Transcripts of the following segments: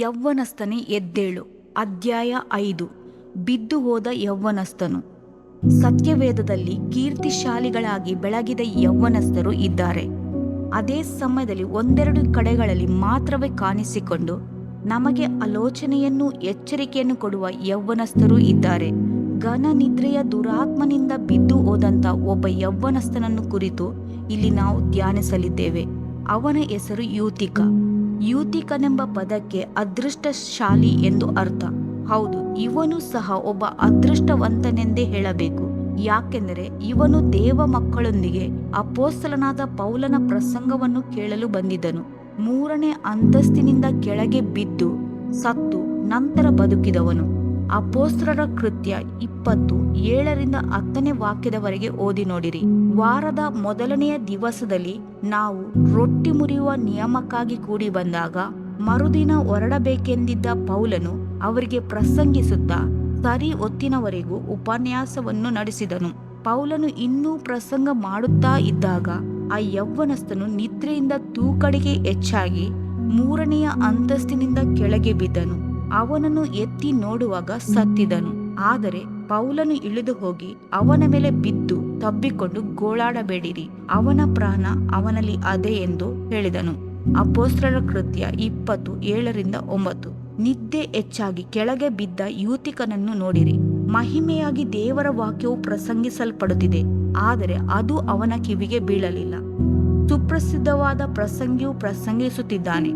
ಯೌವನಸ್ಥನೇ ಎದ್ದೇಳು. ಅಧ್ಯಾಯ 5. ಬಿದ್ದು ಹೋದ ಯೌವನಸ್ಥನು. ಸತ್ಯವೇದದಲ್ಲಿ ಕೀರ್ತಿಶಾಲಿಗಳಾಗಿ ಬೆಳಗಿದ ಯೌವನಸ್ಥರು ಇದ್ದಾರೆ. ಅದೇ ಸಮಯದಲ್ಲಿ ಒಂದೆರಡು ಕಡೆಗಳಲ್ಲಿ ಮಾತ್ರವೇ ಕಾಣಿಸಿಕೊಂಡು ನಮಗೆ ಆಲೋಚನೆಯನ್ನು ಎಚ್ಚರಿಕೆಯನ್ನು ಕೊಡುವ ಯೌವನಸ್ಥರು ಇದ್ದಾರೆ. ಘನ ನಿದ್ರೆಯ ದುರಾತ್ಮನಿಂದ ಬಿದ್ದು ಹೋದಂಥ ಒಬ್ಬ ಯೌವನಸ್ಥನನ್ನು ಕುರಿತು ಇಲ್ಲಿ ನಾವು ಧ್ಯಾನಿಸಲಿದ್ದೇವೆ. ಅವನ ಹೆಸರು ಯೂತಿಕ. ಯೂತಿಕನೆಂಬ ಪದಕ್ಕೆ ಅದೃಷ್ಟಶಾಲಿ ಎಂದು ಅರ್ಥ. ಹೌದು, ಇವನು ಸಹ ಒಬ್ಬ ಅದೃಷ್ಟವಂತನೆಂದೇ ಹೇಳಬೇಕು. ಯಾಕೆಂದರೆ ಇವನು ದೇವ ಮಕ್ಕಳೊಂದಿಗೆ ಅಪೊಸ್ತಲನಾದ ಪೌಲನ ಪ್ರಸಂಗವನ್ನು ಕೇಳಲು ಬಂದಿದ್ದನು. 3ನೇ ಅಂತಸ್ತಿನಿಂದ ಕೆಳಗೆ ಬಿದ್ದು ಸತ್ತು ನಂತರ ಬದುಕಿದವನು. ಅಪೊಸ್ತಲರ ಕೃತ್ಯ 20:7-10 ವಾಕ್ಯದವರೆಗೆ ಓದಿ ನೋಡಿರಿ. ವಾರದ ಮೊದಲನೆಯ ದಿವಸದಲ್ಲಿ ನಾವು ರೊಟ್ಟಿ ಮುರಿಯುವ ನಿಯಮಕ್ಕಾಗಿ ಕೂಡಿ ಬಂದಾಗ ಮರುದಿನ ಹೊರಡಬೇಕೆಂದಿದ್ದ ಪೌಲನು ಅವರಿಗೆ ಪ್ರಸಂಗಿಸುತ್ತಾ ಸರಿ ಹೊತ್ತಿನವರೆಗೂ ಉಪನ್ಯಾಸವನ್ನು ನಡೆಸಿದನು. ಪೌಲನು ಇನ್ನೂ ಪ್ರಸಂಗ ಮಾಡುತ್ತಾ ಇದ್ದಾಗ ಆ ಯೌವನಸ್ಥನು ನಿದ್ರೆಯಿಂದ ತೂಕಡಿಗೆ ಹೆಚ್ಚಾಗಿ 3ನೇ ಅಂತಸ್ತಿನಿಂದ ಕೆಳಗೆ ಬಿದ್ದನು. ಅವನನ್ನು ಎತ್ತಿ ನೋಡುವಾಗ ಸತ್ತಿದನು. ಆದರೆ ಪೌಲನು ಇಳಿದು ಹೋಗಿ ಅವನ ಮೇಲೆ ಬಿದ್ದು ತಬ್ಬಿಕೊಂಡು ಗೋಳಾಡಬೇಡಿರಿ, ಅವನ ಪ್ರಾಣ ಅವನಲ್ಲಿ ಅದೇ ಎಂದು ಹೇಳಿದನು. ಅಪೊಸ್ತಲರ ಕೃತ್ಯ 20:7-9. ನಿದ್ದೆ ಹೆಚ್ಚಾಗಿ ಕೆಳಗೆ ಬಿದ್ದ ಯೂತಿಕನನ್ನು ನೋಡಿರಿ. ಮಹಿಮೆಯಾಗಿ ದೇವರ ವಾಕ್ಯವು ಪ್ರಸಂಗಿಸಲ್ಪಡುತ್ತಿದೆ, ಆದರೆ ಅದು ಅವನ ಕಿವಿಗೆ ಬೀಳಲಿಲ್ಲ. ಸುಪ್ರಸಿದ್ಧವಾದ ಪ್ರಸಂಗಿಯು ಪ್ರಸಂಗಿಸುತ್ತಿದ್ದಾನೆ,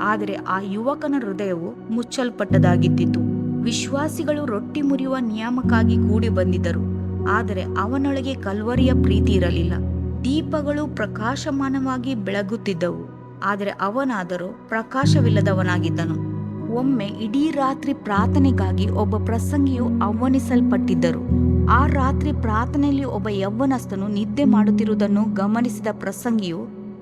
ಆದರೆ ಆ ಯುವಕನ ಹೃದಯವು ಮುಚ್ಚಲ್ಪಟ್ಟದಾಗಿದ್ದಿತು. ವಿಶ್ವಾಸಿಗಳು ರೊಟ್ಟಿ ಮುರಿಯುವ ನಿಯಮಕ್ಕಾಗಿ ಕೂಡಿ ಬಂದಿದ್ದರು, ಆದರೆ ಅವನೊಳಗೆ ಕಲ್ವರಿಯ ಪ್ರೀತಿ ಇರಲಿಲ್ಲ. ದೀಪಗಳು ಪ್ರಕಾಶಮಾನವಾಗಿ ಬೆಳಗುತ್ತಿದ್ದವು, ಆದರೆ ಅವನಾದರೂ ಪ್ರಕಾಶವಿಲ್ಲದವನಾಗಿದ್ದನು. ಒಮ್ಮೆ ಇಡೀ ರಾತ್ರಿ ಪ್ರಾರ್ಥನೆಗಾಗಿ ಒಬ್ಬ ಪ್ರಸಂಗಿಯು ಆಹ್ವಾನಿಸಲ್ಪಟ್ಟಿದ್ದರು. ಆ ರಾತ್ರಿ ಪ್ರಾರ್ಥನೆಯಲ್ಲಿ ಒಬ್ಬ ಯೌವನಸ್ಥನು ನಿದ್ದೆ ಮಾಡುತ್ತಿರುವುದನ್ನು ಗಮನಿಸಿದ ಪ್ರಸಂಗಿಯು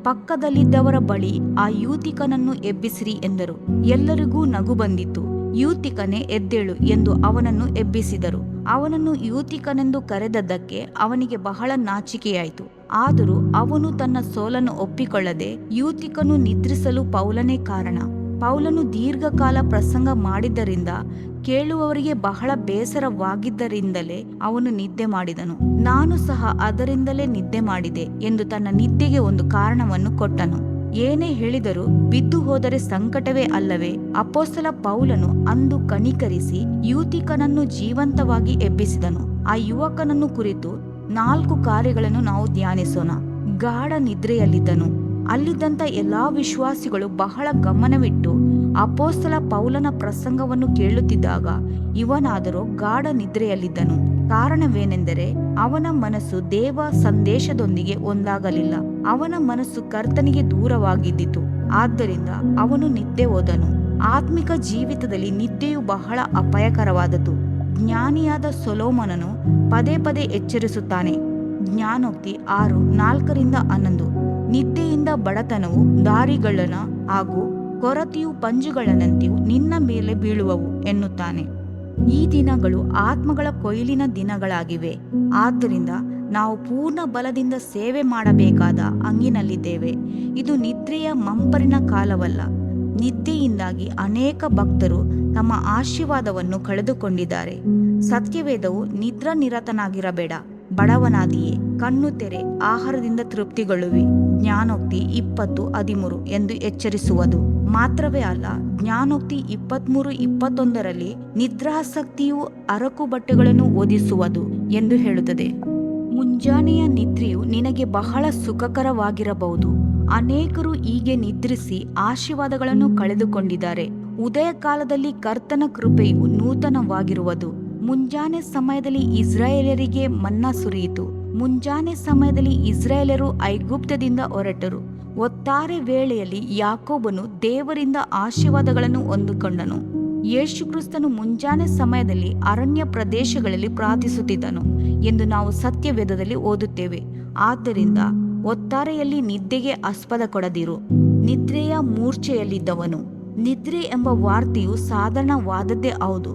ಪಕ್ಕದಲ್ಲಿದ್ದವರ ಬಳಿ ಆ ಯೂತಿಕನನ್ನು ಎಬ್ಬಿಸಿರಿ ಎಂದರು. ಎಲ್ಲರಿಗೂ ನಗು ಬಂದಿತು. ಯೂತಿಕನೇ ಎದ್ದೇಳು ಎಂದು ಅವನನ್ನು ಎಬ್ಬಿಸಿದರು. ಅವನನ್ನು ಯೂತಿಕನೆಂದು ಕರೆದದ್ದಕ್ಕೆ ಅವನಿಗೆ ಬಹಳ ನಾಚಿಕೆಯಾಯಿತು. ಆದರೂ ಅವನು ತನ್ನ ಸೋಲನ್ನು ಒಪ್ಪಿಕೊಳ್ಳದೆ, ಯೂತಿಕನು ನಿದ್ರಿಸಲು ಪೌಲನೇ ಕಾರಣ. ಪೌಲನು ದೀರ್ಘಕಾಲ ಪ್ರಸಂಗ ಮಾಡಿದ್ದರಿಂದ ಕೇಳುವವರಿಗೆ ಬಹಳ ಬೇಸರವಾಗಿದ್ದರಿಂದಲೇ ಅವನು ನಿದ್ದೆ ಮಾಡಿದನು. ನಾನು ಸಹ ಅದರಿಂದಲೇ ನಿದ್ದೆ ಮಾಡಿದೆ ಎಂದು ತನ್ನ ನಿದ್ದೆಗೆ ಒಂದು ಕಾರಣವನ್ನು ಕೊಟ್ಟನು. ಏನೇ ಹೇಳಿದರೂ ಬಿದ್ದು ಹೋದರೆ ಸಂಕಟವೇ ಅಲ್ಲವೇ? ಅಪೊಸ್ತಲ ಪೌಲನು ಅಂದು ಕನಿಕರಿಸಿ ಯೂತಿಕನನ್ನು ಜೀವಂತವಾಗಿ ಎಬ್ಬಿಸಿದನು. ಆ ಯುವಕನನ್ನು ಕುರಿತು 4 ಕಾರ್ಯಗಳನ್ನು ನಾವು ಧ್ಯಾನಿಸೋಣ. ಗಾಢ ನಿದ್ರೆಯಲ್ಲಿದ್ದನು. ಅಲ್ಲಿದ್ದಂಥ ಎಲ್ಲಾ ವಿಶ್ವಾಸಿಗಳು ಬಹಳ ಗಮನವಿಟ್ಟು ಅಪೊಸ್ತಲ ಪೌಲನ ಪ್ರಸಂಗವನ್ನು ಕೇಳುತ್ತಿದ್ದಾಗ ಇವನಾದರೂ ಗಾಢ ನಿದ್ರೆಯಲ್ಲಿದ್ದನು. ಕಾರಣವೇನೆಂದರೆ ಅವನ ಮನಸ್ಸು ದೇವ ಸಂದೇಶದೊಂದಿಗೆ ಒಂದಾಗಲಿಲ್ಲ. ಅವನ ಮನಸ್ಸು ಕರ್ತನಿಗೆ ದೂರವಾಗಿದ್ದಿತು. ಆದ್ದರಿಂದ ಅವನು ನಿದ್ದೆ ಹೋದನು. ಆತ್ಮಿಕ ಜೀವಿತದಲ್ಲಿ ನಿದ್ದೆಯು ಬಹಳ ಅಪಾಯಕರವಾದದ್ದು. ಜ್ಞಾನಿಯಾದ ಸೊಲೊಮೋನನು ಪದೇ ಪದೇ ಎಚ್ಚರಿಸುತ್ತಾನೆ. ಜ್ಞಾನೋಕ್ತಿ 6:4-11. ನಿದ್ದೆಯಿಂದ ಬಡತನವು ದಾರಿಗಳ್ಳನ ಹಾಗೂ ಕೊರತೆಯು ಪಂಜುಗಳನಂತೆಯೂ ನಿನ್ನ ಮೇಲೆ ಬೀಳುವವು ಎನ್ನುತ್ತಾನೆ. ಈ ದಿನಗಳು ಆತ್ಮಗಳ ಕೊಯ್ಲಿನ ದಿನಗಳಾಗಿವೆ. ಆದ್ದರಿಂದ ನಾವು ಪೂರ್ಣ ಬಲದಿಂದ ಸೇವೆ ಮಾಡಬೇಕಾದ ಹಂಗಿನಲ್ಲಿದ್ದೇವೆ. ಇದು ನಿದ್ರೆಯ ಮಂಪರಿನ ಕಾಲವಲ್ಲ. ನಿದ್ದೆಯಿಂದಾಗಿ ಅನೇಕ ಭಕ್ತರು ತಮ್ಮ ಆಶೀರ್ವಾದವನ್ನು ಕಳೆದುಕೊಂಡಿದ್ದಾರೆ. ಸತ್ಯವೇದವು ನಿದ್ರಾನಿರತನಾಗಿರಬೇಡ, ಬಡವನಾದಿಯೇ, ಕಣ್ಣು ತೆರೆ, ಆಹಾರದಿಂದ ತೃಪ್ತಿಗೊಳ್ಳುವಿ, ಜ್ಞಾನೋಕ್ತಿ 20:13 ಎಂದು ಎಚ್ಚರಿಸುವುದು ಮಾತ್ರವೇ ಅಲ್ಲ, ಜ್ಞಾನೋಕ್ತಿ 23:21 ನಿದ್ರಾಸಕ್ತಿಯು ಅರಕು ಬಟ್ಟೆಗಳನ್ನು ಒದಿಸುವುದು ಎಂದು ಹೇಳುತ್ತದೆ. ಮುಂಜಾನೆಯ ನಿದ್ರೆಯು ನಿನಗೆ ಬಹಳ ಸುಖಕರವಾಗಿರಬಹುದು. ಅನೇಕರು ಹೀಗೆ ನಿದ್ರಿಸಿ ಆಶೀರ್ವಾದಗಳನ್ನು ಕಳೆದುಕೊಂಡಿದ್ದಾರೆ. ಉದಯ ಕಾಲದಲ್ಲಿ ಕರ್ತನ ಕೃಪೆಯು ನೂತನವಾಗಿರುವುದು. ಮುಂಜಾನೆ ಸಮಯದಲ್ಲಿ ಇಸ್ರಾಯೇಲರಿಗೆ ಮನ್ನಾ ಸುರಿಯಿತು. ಮುಂಜಾನೆ ಸಮಯದಲ್ಲಿ ಇಸ್ರಾಯೇಲರು ಐಗುಪ್ತದಿಂದ ಹೊರಟರು. ಒತ್ತಾರೆ ವೇಳೆಯಲ್ಲಿ ಯಾಕೋಬನು ದೇವರಿಂದ ಆಶೀರ್ವಾದಗಳನ್ನು ಹೊಂದಿಕೊಂಡನು. ಯೇಸುಕ್ರಿಸ್ತನು ಮುಂಜಾನೆ ಸಮಯದಲ್ಲಿ ಅರಣ್ಯ ಪ್ರದೇಶಗಳಲ್ಲಿ ಪ್ರಾರ್ಥಿಸುತ್ತಿದ್ದನು ಎಂದು ನಾವು ಸತ್ಯವೇದದಲ್ಲಿ ಓದುತ್ತೇವೆ. ಆದ್ದರಿಂದ ಒತ್ತಾರೆಯಲ್ಲಿ ನಿದ್ದೆಗೆ ಆಸ್ಪದ ಕೊಡದಿರು. ನಿದ್ರೆಯ ಮೂರ್ಛೆಯಲ್ಲಿದ್ದವನು. ನಿದ್ರೆ ಎಂಬ ವಾರ್ತೆಯು ಸಾಧಾರಣವಾದದ್ದೇ ಹೌದು,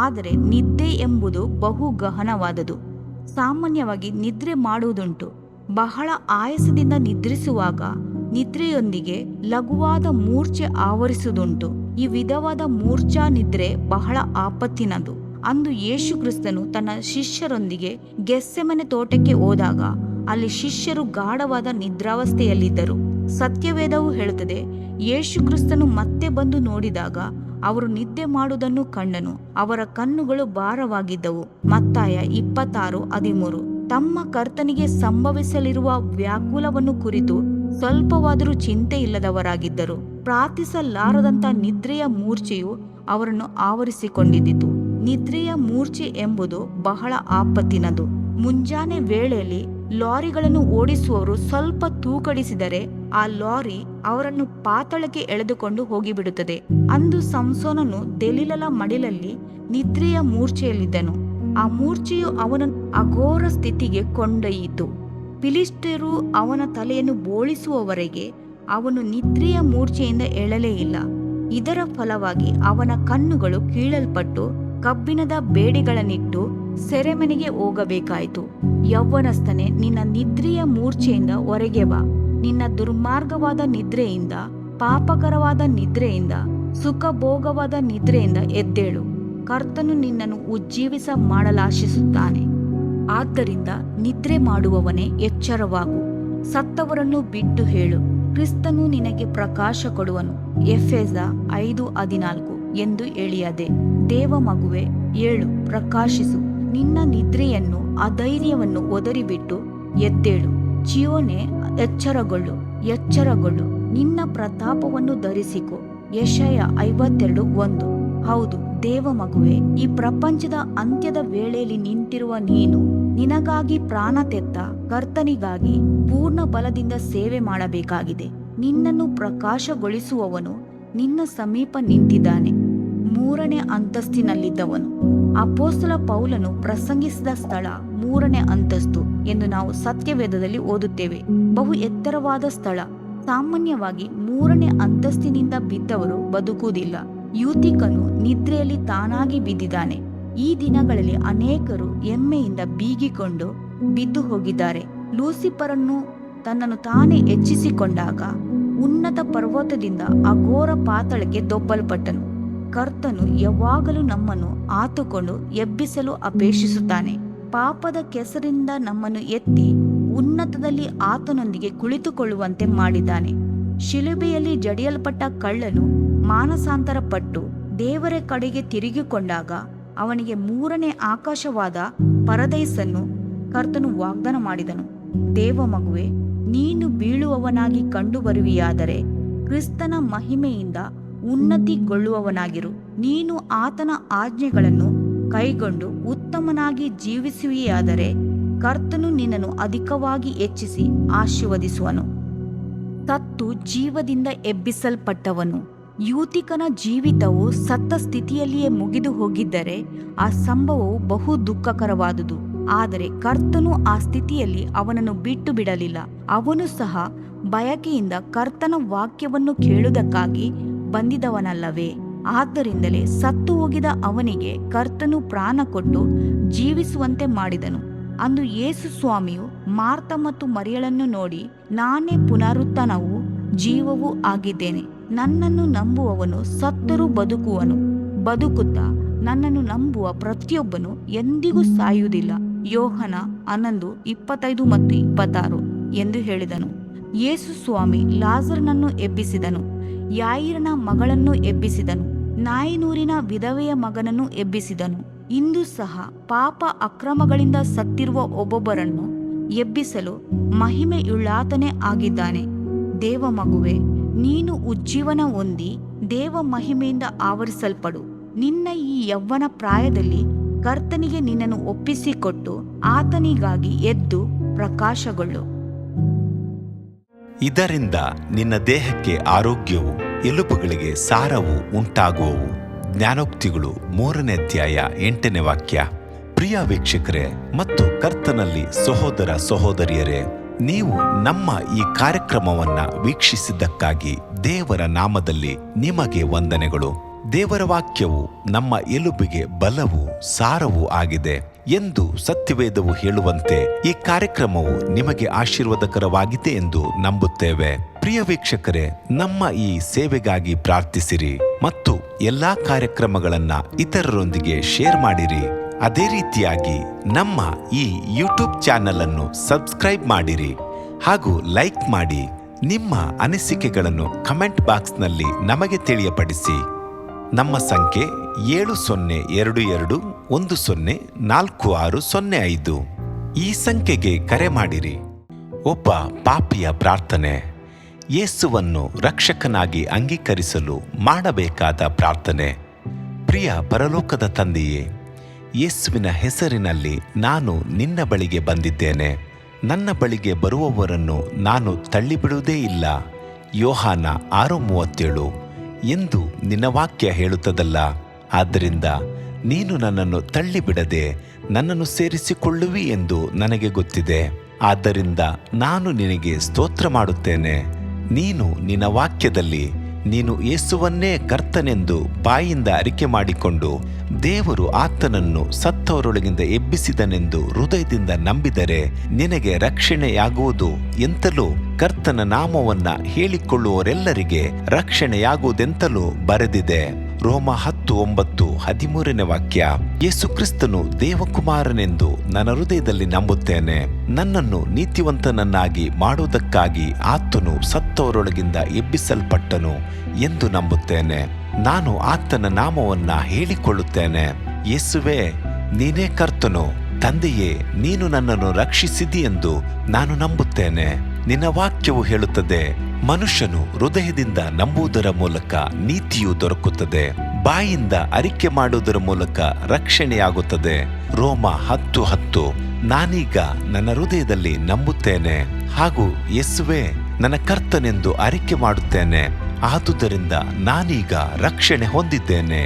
ಆದರೆ ನಿದ್ದೆ ಎಂಬುದು ಬಹು ಗಹನವಾದದು. ಸಾಮಾನ್ಯವಾಗಿ ನಿದ್ರೆ ಮಾಡುವುದುಂಟು. ಬಹಳ ಆಯಾಸದಿಂದ ನಿದ್ರಿಸುವಾಗ ನಿದ್ರೆಯೊಂದಿಗೆ ಲಘುವಾದ ಮೂರ್ಛೆ ಆವರಿಸುವುದುಂಟು. ಈ ವಿಧವಾದ ಮೂರ್ಛಾ ನಿದ್ರೆ ಬಹಳ ಆಪತ್ತಿನದು. ಅಂದು ಯೇಸು ಕ್ರಿಸ್ತನು ತನ್ನ ಶಿಷ್ಯರೊಂದಿಗೆ ಗೆತ್ಸೆಮನೆ ತೋಟಕ್ಕೆ ಹೋದಾಗ ಅಲ್ಲಿ ಶಿಷ್ಯರು ಗಾಢವಾದ ನಿದ್ರಾವಸ್ಥೆಯಲ್ಲಿದ್ದರು. ಸತ್ಯವೇದವು ಹೇಳುತ್ತದೆ, ಯೇಸು ಕ್ರಿಸ್ತನು ಮತ್ತೆ ಬಂದು ನೋಡಿದಾಗ ಅವರು ನಿದ್ದೆ ಮಾಡುವುದನ್ನು ಕಂಡನು, ಅವರ ಕಣ್ಣುಗಳು ಭಾರವಾಗಿದ್ದವು. ಮತ್ತಾಯ 26:13. ತಮ್ಮ ಕರ್ತನಿಗೆ ಸಂಭವಿಸಲಿರುವ ವ್ಯಾಕುಲವನ್ನು ಕುರಿತು ಸ್ವಲ್ಪವಾದರೂ ಚಿಂತೆ ಇಲ್ಲದವರಾಗಿದ್ದರು. ಪ್ರಾರ್ಥಿಸಲಾರದಂಥ ನಿದ್ರೆಯ ಮೂರ್ಛೆಯು ಅವರನ್ನು ಆವರಿಸಿಕೊಂಡಿದ್ದಿತು. ನಿದ್ರೆಯ ಮೂರ್ಛೆ ಎಂಬುದು ಬಹಳ ಆಪತ್ತಿನದು. ಮುಂಜಾನೆ ವೇಳೆಯಲ್ಲಿ ಲಾರಿಗಳನ್ನು ಓಡಿಸುವವರು ಸ್ವಲ್ಪ ತೂಕಡಿಸಿದರೆ ಆ ಲಾರಿ ಅವರನ್ನು ಪಾತಾಳಕ್ಕೆ ಎಳೆದುಕೊಂಡು ಹೋಗಿಬಿಡುತ್ತದೆ. ಅಂದು ಸಂಸೋನನು ದೆಲೀಲಳ ಮಡಿಲಲ್ಲಿ ನಿದ್ರೆಯ ಮೂರ್ಛೆಯಲ್ಲಿದ್ದನು. ಆ ಮೂರ್ಛೆಯು ಅವನನ್ನು ಅಘೋರ ಸ್ಥಿತಿಗೆ ಕೊಂಡೊಯ್ಯಿತು. ಫಿಲಿಷ್ಟಿಯರು ಅವನ ತಲೆಯನ್ನು ಬೋಳಿಸುವವರೆಗೆ ಅವನು ನಿದ್ರೆಯ ಮೂರ್ಛೆಯಿಂದ ಏಳಲೇ ಇಲ್ಲ. ಇದರ ಫಲವಾಗಿ ಅವನ ಕಣ್ಣುಗಳು ಕೀಳಲ್ಪಟ್ಟು ಕಬ್ಬಿಣದ ಬೇಡಿಗಳನ್ನಿಟ್ಟು ಸೆರೆಮನೆಗೆ ಹೋಗಬೇಕಾಯಿತು. ಯೌವನಸ್ಥನೇ, ನಿನ್ನ ನಿದ್ರೆಯ ಮೂರ್ಛೆಯಿಂದ ಹೊರಗೆ ಬಾ. ನಿನ್ನ ದುರ್ಮಾರ್ಗವಾದ ನಿದ್ರೆಯಿಂದ, ಪಾಪಕರವಾದ ನಿದ್ರೆಯಿಂದ, ಸುಖಭೋಗವಾದ ನಿದ್ರೆಯಿಂದ ಎದ್ದೇಳು. ಕರ್ತನು ನಿನ್ನನ್ನು ಉಜ್ಜೀವಿಸ ಮಾಡಲಾಶಿಸುತ್ತಾನೆ. ಆದ್ದರಿಂದ ನಿದ್ರೆ ಮಾಡುವವನೇ ಎಚ್ಚರವಾಗು, ಸತ್ತವರನ್ನು ಬಿಟ್ಟು ಹೇಳು, ಕ್ರಿಸ್ತನು ನಿನಗೆ ಪ್ರಕಾಶ ಕೊಡುವನು. ಎಫೆಸ 5:14 ಎಂದು ಹೇಳಿಯದೆ. ದೇವ ಮಗುವೆ, ಏಳು, ಪ್ರಕಾಶಿಸು. ನಿನ್ನ ನಿದ್ರೆಯನ್ನು, ಅಧೈರ್ಯವನ್ನು ಒದರಿಬಿಟ್ಟು ಎದ್ದೇಳು. ಚಿಯೋನೆ, ಎಚ್ಚರಗೊಳ್ಳು, ಎಚ್ಚರಗೊಳ್ಳು, ನಿನ್ನ ಪ್ರತಾಪವನ್ನು ಧರಿಸಿಕೊ. ಯೆಶಾಯ 52:1. ಹೌದು ದೇವ ಮಗುವೆ, ಈ ಪ್ರಪಂಚದ ಅಂತ್ಯದ ವೇಳೆಯಲ್ಲಿ ನಿಂತಿರುವ ನೀನು ನಿನಗಾಗಿ ಪ್ರಾಣ ತೆತ್ತ ಕರ್ತನಿಗಾಗಿ ಪೂರ್ಣ ಬಲದಿಂದ ಸೇವೆ ಮಾಡಬೇಕಾಗಿದೆ. ನಿನ್ನನ್ನು ಪ್ರಕಾಶಗೊಳಿಸುವವನು ನಿನ್ನ ಸಮೀಪ ನಿಂತಿದ್ದಾನೆ. 3ನೇ ಅಂತಸ್ತಿನಲ್ಲಿದ್ದವನು. ಅಪೊಸ್ತಲ ಪೌಲನು ಪ್ರಸಂಗಿಸಿದ ಸ್ಥಳ 3ನೇ ಅಂತಸ್ತು ಎಂದು ನಾವು ಸತ್ಯವೇದದಲ್ಲಿ ಓದುತ್ತೇವೆ. ಬಹು ಎತ್ತರವಾದ ಸ್ಥಳ. ಸಾಮಾನ್ಯವಾಗಿ 3ನೇ ಅಂತಸ್ತಿನಿಂದ ಬಿದ್ದವರು ಬದುಕುವುದಿಲ್ಲ. ಯೂತಿಕನು ನಿದ್ರೆಯಲ್ಲಿ ತಾನಾಗಿ ಬಿದ್ದಿದ್ದಾನೆ. ಈ ದಿನಗಳಲ್ಲಿ ಅನೇಕರು ಹೆಮ್ಮೆಯಿಂದ ಬೀಗಿಕೊಂಡು ಬಿದ್ದು ಹೋಗಿದ್ದಾರೆ. ಲೂಸಿಫರನ್ನು ತನ್ನನ್ನು ತಾನೇ ಹೆಚ್ಚಿಸಿಕೊಂಡಾಗ ಉನ್ನತ ಪರ್ವತದಿಂದ ಅಘೋರ ಪಾತಾಳಕ್ಕೆ ದೊಬ್ಬಲ್ಪಟ್ಟನು. ಕರ್ತನು ಯಾವಾಗಲೂ ನಮ್ಮನ್ನು ಆತುಕೊಂಡು ಎಬ್ಬಿಸಲು ಅಪೇಕ್ಷಿಸುತ್ತಾನೆ. ಪಾಪದ ಕೆಸರಿಂದ ನಮ್ಮನ್ನು ಎತ್ತಿ ಉನ್ನತದಲ್ಲಿ ಆತನೊಂದಿಗೆ ಕುಳಿತುಕೊಳ್ಳುವಂತೆ ಮಾಡಿದ್ದಾನೆ. ಶಿಲುಬೆಯಲ್ಲಿ ಜಡಿಯಲ್ಪಟ್ಟ ಕಳ್ಳನು ಮಾನಸಾಂತರ ಪಟ್ಟು ದೇವರ ಕಡೆಗೆ ತಿರುಗಿಕೊಂಡಾಗ ಅವನಿಗೆ 3ನೇ ಆಕಾಶವಾದ ಪರದೈಸನ್ನು ಕರ್ತನು ವಾಗ್ದಾನ ಮಾಡಿದನು. ದೇವ ಮಗುವೆ, ನೀನು ಬೀಳುವವನಾಗಿ ಕಂಡು ಬರುವಿಯಾದರೆ ಕ್ರಿಸ್ತನ ಮಹಿಮೆಯಿಂದ ಉನ್ನತಿಗೊಳ್ಳುವವನಾಗಿರು. ನೀನು ಆತನ ಆಜ್ಞೆಗಳನ್ನು ಕೈಗೊಂಡು ಉತ್ತಮನಾಗಿ ಜೀವಿಸುವಿಯಾದರೆ ಕರ್ತನು ನಿನ್ನನ್ನು ಅಧಿಕವಾಗಿ ಹೆಚ್ಚಿಸಿ ಆಶೀರ್ವದಿಸುವನು. ಸತ್ತು ಜೀವದಿಂದ ಎಬ್ಬಿಸಲ್ಪಟ್ಟವನು. ಯೂತಿಕನ ಜೀವಿತವು ಸತ್ತ ಸ್ಥಿತಿಯಲ್ಲಿಯೇ ಮುಗಿದು ಹೋಗಿದ್ದರೆ ಆ ಸಂಭವವು ಬಹು ದುಃಖಕರವಾದುದು. ಆದರೆ ಕರ್ತನು ಆ ಸ್ಥಿತಿಯಲ್ಲಿ ಅವನನ್ನು ಬಿಟ್ಟು ಬಿಡಲಿಲ್ಲ. ಅವನು ಸಹ ಬಯಕೆಯಿಂದ ಕರ್ತನ ವಾಕ್ಯವನ್ನು ಕೇಳುವುದಕ್ಕಾಗಿ ಬಂದಿದವನಲ್ಲವೇ? ಆದ್ದರಿಂದಲೇ ಸತ್ತು ಹೋಗಿದ ಅವನಿಗೆ ಕರ್ತನು ಪ್ರಾಣ ಕೊಟ್ಟು ಜೀವಿಸುವಂತೆ ಮಾಡಿದನು. ಅಂದು ಯೇಸು ಸ್ವಾಮಿಯು ಮಾರ್ತ ಮತ್ತು ಮರಿಯಳನ್ನು ನೋಡಿ, ನಾನೇ ಪುನರುತ್ಥಾನವೂ ಜೀವವೂ ಆಗಿದ್ದೇನೆ. ನನ್ನನ್ನು ನಂಬುವವನು ಸತ್ತರೂ ಬದುಕುವನು. ಬದುಕುತ್ತಾ ನನ್ನನ್ನು ನಂಬುವ ಪ್ರತಿಯೊಬ್ಬನು ಎಂದಿಗೂ ಸಾಯುವುದಿಲ್ಲ. ಯೋಹನ 11:25 ಮತ್ತು 26 ಎಂದು ಹೇಳಿದನು. ಯೇಸು ಸ್ವಾಮಿ ಲಾಜರನನ್ನು ಎಬ್ಬಿಸಿದನು. ಯಾಯಿರನ ಮಗಳನ್ನು ಎಬ್ಬಿಸಿದನು. ನಾಯಿನೂರಿನ ವಿಧವೆಯ ಮಗನನ್ನು ಎಬ್ಬಿಸಿದನು. ಇಂದು ಸಹ ಪಾಪ ಅಕ್ರಮಗಳಿಂದ ಸತ್ತಿರುವ ಒಬ್ಬೊಬ್ಬರನ್ನು ಎಬ್ಬಿಸಲು ಮಹಿಮೆಯುಳ್ಳಾತನೇ ಆಗಿದ್ದಾನೆ. ದೇವ ಮಗುವೆ, ನೀನು ಉಜ್ಜೀವನ ಹೊಂದಿ ದೇವ ಮಹಿಮೆಯಿಂದ ಆವರಿಸಲ್ಪಡು. ನಿನ್ನ ಈ ಯೌವನ ಪ್ರಾಯದಲ್ಲಿ ಕರ್ತನಿಗೆ ನಿನ್ನನ್ನು ಒಪ್ಪಿಸಿಕೊಟ್ಟು ಆತನಿಗಾಗಿ ಎದ್ದು ಪ್ರಕಾಶಗೊಳ್ಳು. ಇದರಿಂದ ನಿನ್ನ ದೇಹಕ್ಕೆ ಆರೋಗ್ಯವು, ಎಲುಬುಗಳಿಗೆ ಸಾರವು ಉಂಟಾಗುವವು. ಜ್ಞಾನೋಕ್ತಿಗಳು 3ನೇ ಅಧ್ಯಾಯ 8ನೇ ವಾಕ್ಯ. ಪ್ರಿಯ ವೀಕ್ಷಕರೇ ಮತ್ತು ಕರ್ತನಲ್ಲಿ ಸಹೋದರ ಸಹೋದರಿಯರೇ, ನೀವು ನಮ್ಮ ಈ ಕಾರ್ಯಕ್ರಮವನ್ನ ವೀಕ್ಷಿಸಿದ್ದಕ್ಕಾಗಿ ದೇವರ ನಾಮದಲ್ಲಿ ನಿಮಗೆ ವಂದನೆಗಳು. ದೇವರ ವಾಕ್ಯವು ನಮ್ಮ ಎಲುಬಿಗೆ ಬಲವೂ ಸಾರವೂ ಆಗಿದೆ. ಎಂದು ಸತ್ಯವೇದವು ಹೇಳುವಂತೆ ಈ ಕಾರ್ಯಕ್ರಮವು ನಿಮಗೆ ಆಶೀರ್ವಾದಕರವಾಗಿದೆ ಎಂದು ನಂಬುತ್ತೇವೆ. ಪ್ರಿಯ ವೀಕ್ಷಕರೇ, ನಮ್ಮ ಈ ಸೇವೆಗಾಗಿ ಪ್ರಾರ್ಥಿಸಿರಿ ಮತ್ತು ಎಲ್ಲಾ ಕಾರ್ಯಕ್ರಮಗಳನ್ನ ಇತರರೊಂದಿಗೆ ಶೇರ್ ಮಾಡಿರಿ. ಅದೇ ರೀತಿಯಾಗಿ ನಮ್ಮ ಈ ಯೂಟ್ಯೂಬ್ ಚಾನೆಲ್ ಅನ್ನು ಸಬ್ಸ್ಕ್ರೈಬ್ ಮಾಡಿರಿ ಹಾಗೂ ಲೈಕ್ ಮಾಡಿ. ನಿಮ್ಮ ಅನಿಸಿಕೆಗಳನ್ನು ಕಮೆಂಟ್ ಬಾಕ್ಸ್ನಲ್ಲಿ ನಮಗೆ ತಿಳಿಯಪಡಿಸಿ. ನಮ್ಮ ಸಂಖ್ಯೆ 7022104605. ಈ ಸಂಖ್ಯೆಗೆ ಕರೆ ಮಾಡಿರಿ. ಒಬ್ಬ ಪಾಪಿಯ ಪ್ರಾರ್ಥನೆ. ಯೇಸುವನ್ನು ರಕ್ಷಕನಾಗಿ ಅಂಗೀಕರಿಸಲು ಮಾಡಬೇಕಾದ ಪ್ರಾರ್ಥನೆ. ಪ್ರಿಯ ಪರಲೋಕದ ತಂದೆಯೇ, ಯೇಸುವಿನ ಹೆಸರಿನಲ್ಲಿ ನಾನು ನಿನ್ನ ಬಳಿಗೆ ಬಂದಿದ್ದೇನೆ. ನನ್ನ ಬಳಿಗೆ ಬರುವವರನ್ನು ನಾನು ತಳ್ಳಿಬಿಡುವುದೇ ಇಲ್ಲ. ಯೋಹಾನ 6:37 ಎಂದು ನಿನ್ನ ವಾಕ್ಯ ಹೇಳುತ್ತದಲ್ಲ. ಆದ್ದರಿಂದ ನೀನು ನನ್ನನ್ನು ತಳ್ಳಿಬಿಡದೆ ನನ್ನನ್ನು ಸೇರಿಸಿಕೊಳ್ಳುವಿ ಎಂದು ನನಗೆ ಗೊತ್ತಿದೆ. ಆದ್ದರಿಂದ ನಾನು ನಿನಗೆ ಸ್ತೋತ್ರ ಮಾಡುತ್ತೇನೆ. ನೀನು ನಿನ್ನ ವಾಕ್ಯದಲ್ಲಿ ನೀನು ಯೇಸುವನ್ನೇ ಕರ್ತನೆಂದು ಬಾಯಿಂದ ಅರಿಕೆ ಮಾಡಿಕೊಂಡು ದೇವರು ಆತನನ್ನು ಸತ್ತವರೊಳಗಿಂದ ಎಬ್ಬಿಸಿದನೆಂದು ಹೃದಯದಿಂದ ನಂಬಿದರೆ ನಿನಗೆ ರಕ್ಷಣೆಯಾಗುವುದು ಎಂತಲೂ ಕರ್ತನ ನಾಮವನ್ನ ಹೇಳಿಕೊಳ್ಳುವವರೆಲ್ಲರಿಗೆ ರಕ್ಷಣೆಯಾಗುವುದೆಂತಲೂ ಬರೆದಿದೆ. ರೋಮ 10:9-13 ವಾಕ್ಯ. ಯೇಸು ಕ್ರಿಸ್ತನು ದೇವಕುಮಾರನೆಂದು ನನ್ನ ಹೃದಯದಲ್ಲಿ ನಂಬುತ್ತೇನೆ. ನನ್ನನ್ನು ನೀತಿವಂತನನ್ನಾಗಿ ಮಾಡುವುದಕ್ಕಾಗಿ ಆತನು ಸತ್ತವರೊಳಗಿಂದ ಎಬ್ಬಿಸಲ್ಪಟ್ಟನು ಎಂದು ನಂಬುತ್ತೇನೆ. ನಾನು ಆತನ ನಾಮವನ್ನ ಹೇಳಿಕೊಳ್ಳುತ್ತೇನೆ. ಯೇಸುವೇ, ನೀನೇ ಕರ್ತನು. ತಂದೆಯೇ, ನೀನು ನನ್ನನ್ನು ರಕ್ಷಿಸಿದಿ ಎಂದು ನಾನು ನಂಬುತ್ತೇನೆ. ನಿನ್ನ ವಾಕ್ಯವು ಹೇಳುತ್ತದೆ, ಮನುಷ್ಯನು ಹೃದಯದಿಂದ ನಂಬುವುದರ ಮೂಲಕ ನೀತಿಯು ದೊರಕುತ್ತದೆ, ಬಾಯಿಂದ ಅರಿಕೆ ಮಾಡುವುದರ ಮೂಲಕ ರಕ್ಷಣೆಯಾಗುತ್ತದೆ. ರೋಮ 10:10. ನಾನೀಗ ನನ್ನ ಹೃದಯದಲ್ಲಿ ನಂಬುತ್ತೇನೆ ಹಾಗೂ ಯೇಸುವೇ ನನ್ನ ಕರ್ತನೆಂದು ಅರಿಕೆ ಮಾಡುತ್ತೇನೆ. ಆದುದರಿಂದ ನಾನೀಗ ರಕ್ಷಣೆ ಹೊಂದಿದ್ದೇನೆ.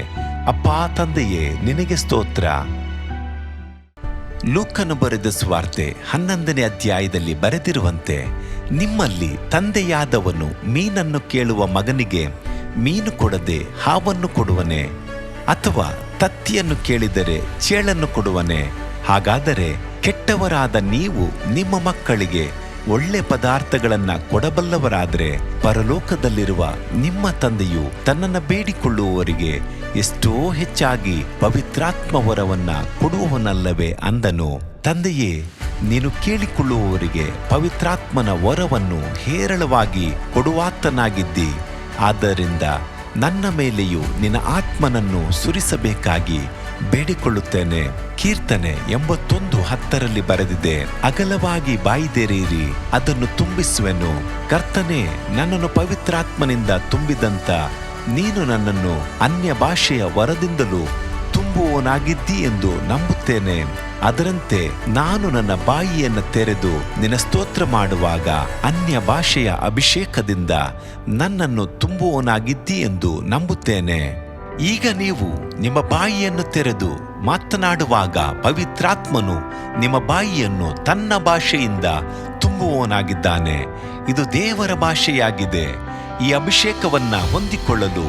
ಅಪ್ಪಾ ತಂದೆಯೇ, ನಿನಗೆ ಸ್ತೋತ್ರ. ಲೂಕನು ಬರೆದ ಸುವಾರ್ತೆ 11ನೇ ಅಧ್ಯಾಯದಲ್ಲಿ ಬರೆದಿರುವಂತೆ, ನಿಮ್ಮಲ್ಲಿ ತಂದೆಯಾದವನು ಮೀನನ್ನು ಕೇಳುವ ಮಗನಿಗೆ ಮೀನು ಕೊಡದೆ ಹಾವನ್ನು ಕೊಡುವನೆ? ಅಥವಾ ತತ್ತಿಯನ್ನು ಕೇಳಿದರೆ ಚೇಳನ್ನು ಕೊಡುವನೆ? ಹಾಗಾದರೆ ಕೆಟ್ಟವರಾದ ನೀವು ನಿಮ್ಮ ಮಕ್ಕಳಿಗೆ ಒಳ್ಳೆ ಪದಾರ್ಥಗಳನ್ನ ಕೊಡಬಲ್ಲವರಾದರೆ ಪರಲೋಕದಲ್ಲಿರುವ ನಿಮ್ಮ ತಂದೆಯು ತನ್ನನ್ನು ಬೇಡಿಕೊಳ್ಳುವವರಿಗೆ ಎಷ್ಟೋ ಹೆಚ್ಚಾಗಿ ಪವಿತ್ರಾತ್ಮ ವರವನ್ನ ಕೊಡುವವನಲ್ಲವೇ ಅಂದನು. ತಂದೆಯೇ, ನೀನು ಕೇಳಿಕೊಳ್ಳುವವರಿಗೆ ಪವಿತ್ರಾತ್ಮನ ವರವನ್ನು ಹೇರಳವಾಗಿ ಕೊಡುವಾತನಾಗಿದ್ದಿ. ಆದ್ದರಿಂದ ನನ್ನ ಮೇಲೆಯೂ ನಿನ್ನ ಆತ್ಮನನ್ನು ಸುರಿಸಬೇಕಾಗಿ ಬೇಡಿಕೊಳ್ಳುತ್ತೇನೆ. ಕೀರ್ತನೆ 81:10 ಬರೆದಿದೆ, ಅಗಲವಾಗಿ ಬಾಯಿದೆರೆಯಿರಿ, ಅದನ್ನು ತುಂಬಿಸುವೆನು. ಕರ್ತನೇ, ನನ್ನನ್ನು ಪವಿತ್ರಾತ್ಮನಿಂದ ತುಂಬಿದಂತ ನೀನು ನನ್ನನ್ನು ಅನ್ಯ ಭಾಷೆಯ ವರದಿಂದಲೂ ತುಂಬುವವನಾಗಿದ್ದಿ ಎಂದು ನಂಬುತ್ತೇನೆ. ಅದರಂತೆ ನಾನು ನನ್ನ ಬಾಯಿಯನ್ನು ತೆರೆದು ನಿನ್ನ ಸ್ತೋತ್ರ ಮಾಡುವಾಗ ಅನ್ಯ ಭಾಷೆಯ ಅಭಿಷೇಕದಿಂದ ನನ್ನನ್ನು ತುಂಬುವವನಾಗಿದ್ದಿ ಎಂದು ನಂಬುತ್ತೇನೆ. ಈಗ ನೀವು ನಿಮ್ಮ ಬಾಯಿಯನ್ನು ತೆರೆದು ಮಾತನಾಡುವಾಗ ಪವಿತ್ರಾತ್ಮನು ನಿಮ್ಮ ಬಾಯಿಯನ್ನು ತನ್ನ ಭಾಷೆಯಿಂದ ತುಂಬುವವನಾಗಿದ್ದಾನೆ. ಇದು ದೇವರ ಭಾಷೆಯಾಗಿದೆ. ಈ ಅಭಿಷೇಕವನ್ನ ಹೊಂದಿಕೊಳ್ಳಲು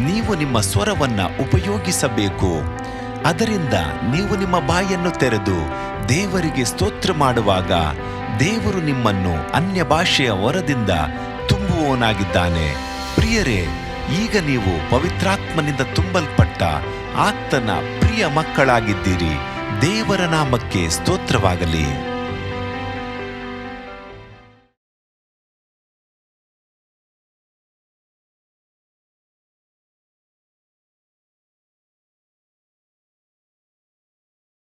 ನೀವು ನಿಮ್ಮ ಸ್ವರವನ್ನ ಉಪಯೋಗಿಸಬೇಕು. ಅದರಿಂದ ನೀವು ನಿಮ್ಮ ಬಾಯನ್ನು ತೆರೆದು ದೇವರಿಗೆ ಸ್ತೋತ್ರ ಮಾಡುವಾಗ ದೇವರು ನಿಮ್ಮನ್ನು ಅನ್ಯ ಭಾಷೆಯ ವರದಿಂದ ತುಂಬುವವನಾಗಿದ್ದಾನೆ. ಪ್ರಿಯರೇ, ಈಗ ನೀವು ಪವಿತ್ರಾತ್ಮನಿಂದ ತುಂಬಲ್ಪಟ್ಟ ಆತನ ಪ್ರಿಯ ಮಕ್ಕಳಾಗಿದ್ದೀರಿ. ದೇವರ ನಾಮಕ್ಕೆ ಸ್ತೋತ್ರವಾಗಲಿ.